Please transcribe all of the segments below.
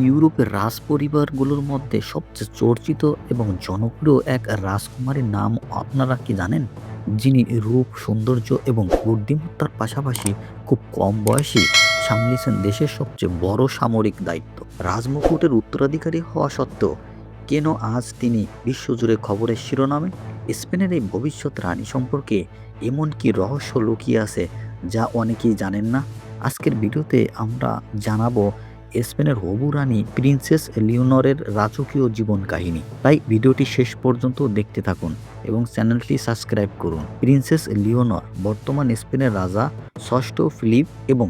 ইউরোপের রাজ পরিবারগুলোর মধ্যে সবচেয়ে চর্চিত এবং জনপ্রিয় এক রাজকুমারীর নাম আপনারা কি জানেন? যিনি রূপ, সৌন্দর্য এবং বুদ্ধিমত্তার পাশাপাশি খুব কম বয়সেই সামলিয়েছেন দেশের সবচেয়ে বড় সামরিক দায়িত্ব। রাজমুকুটের উত্তরাধিকারী হওয়া সত্ত্বেও কেন আজ তিনি বিশ্বজুড়ে খবরের শিরোনামে? স্পেনের এই ভবিষ্যৎ রানী সম্পর্কে এমন কি রহস্য লুকিয়ে আছে যা অনেকেই জানেন না? আজকের ভিডিওতে আমরা জানাবো স্পেনের হবু রানী প্রিন্সেস লিওনরের রাজকীয় জীবন কাহিনী। তাই ভিডিওটি শেষ পর্যন্ত দেখতে থাকুন এবং চ্যানেলটি সাবস্ক্রাইব করুন। প্রিন্সেস লিওনর বর্তমান স্পেনের রাজা ষষ্ঠ ফিলিপ এবং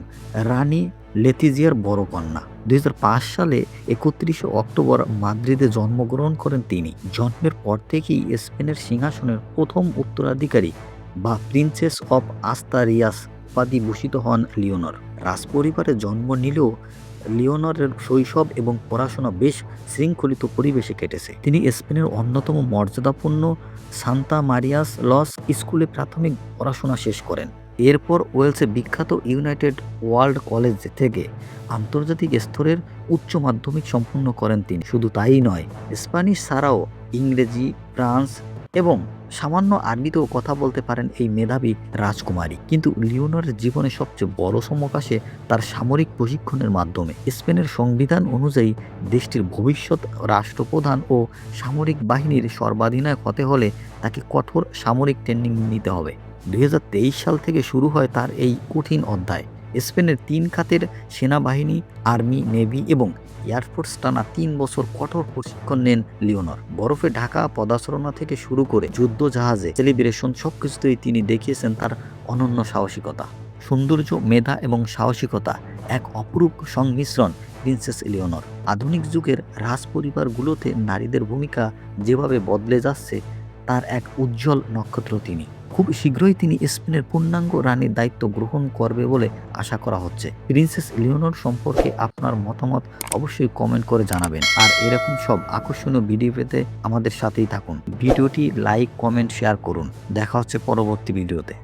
রানী লেতিজিয়ার বড় কন্যা। 2005 সালে 31শে অক্টোবর মাদ্রিদে জন্মগ্রহণ করেন তিনি। জন্মের পর থেকেই স্পেনের সিংহাসনের প্রথম উত্তরাধিকারী বা প্রিন্সেস অব আস্তারিয়াস উপাধি ভূষিত হন লিওনর। রাজপরিবারে জন্ম নিলেও লিওনরের শৈশব এবং পড়াশোনা বেশ শৃঙ্খলিত পরিবেশে কেটেছে। তিনি স্পেনের অন্যতম মর্যাদাপূর্ণ সান্তা মারিয়াস লস স্কুলে প্রাথমিক পড়াশোনা শেষ করেন। এরপর ওয়েলসে বিখ্যাত ইউনাইটেড ওয়ার্ল্ড কলেজ থেকে আন্তর্জাতিক স্তরের উচ্চ মাধ্যমিক সম্পন্ন করেন তিনি। শুধু তাই নয়, স্প্যানিশ ছাড়াও ইংরেজি, ফ্রান্স এবং সামান্য আরবিতেও কথা বলতে পারেন এই মেধাবী রাজকুমারী। কিন্তু লিওনরের জীবনে সবচেয়ে বড় চমক আসে তার সামরিক প্রশিক্ষণের মাধ্যমে। স্পেনের সংবিধান অনুযায়ী দেশটির ভবিষ্যৎ রাষ্ট্রপ্রধান ও সামরিক বাহিনীর সর্বাধিনায়ক হতে হলে তাকে কঠোর সামরিক ট্রেনিং নিতে হবে। 2023 সাল থেকে শুরু হয় তার এই কঠিন অধ্যায়। স্পেনের 3 খাতের সেনাবাহিনী, আর্মি, নেভি এবং এয়ারফোর্স টানা 3 বছর কঠোর প্রশিক্ষণ নেন লিওনর। বরফে ঢাকা পদাচারণা থেকে শুরু করে যুদ্ধ জাহাজে সেলিব্রেশন সবকিছুতেই তিনি দেখিয়েছেন তার অনন্য সাহসিকতা। সৌন্দর্য, মেধা এবং সাহসিকতা এক অপরূপ সংমিশ্রণ প্রিন্সেস লিওনর। আধুনিক যুগের রাজপরিবারগুলোতে নারীদের ভূমিকা যেভাবে বদলে যাচ্ছে তার এক উজ্জ্বল নক্ষত্র তিনি। খুব শীঘ্রই তিনি স্পেনের পূর্ণাঙ্গ রানীর দায়িত্ব গ্রহণ করবে বলে আশা করা হচ্ছে। প্রিন্সেস লিওনর সম্পর্কে আপনার মতামত অবশ্যই কমেন্ট করে জানাবেন। আর এরকম সব আকর্ষণীয় ভিডিও পেতে আমাদের সাথেই থাকুন। ভিডিওটি লাইক, কমেন্ট, শেয়ার করুন। দেখা হচ্ছে পরবর্তী ভিডিওতে।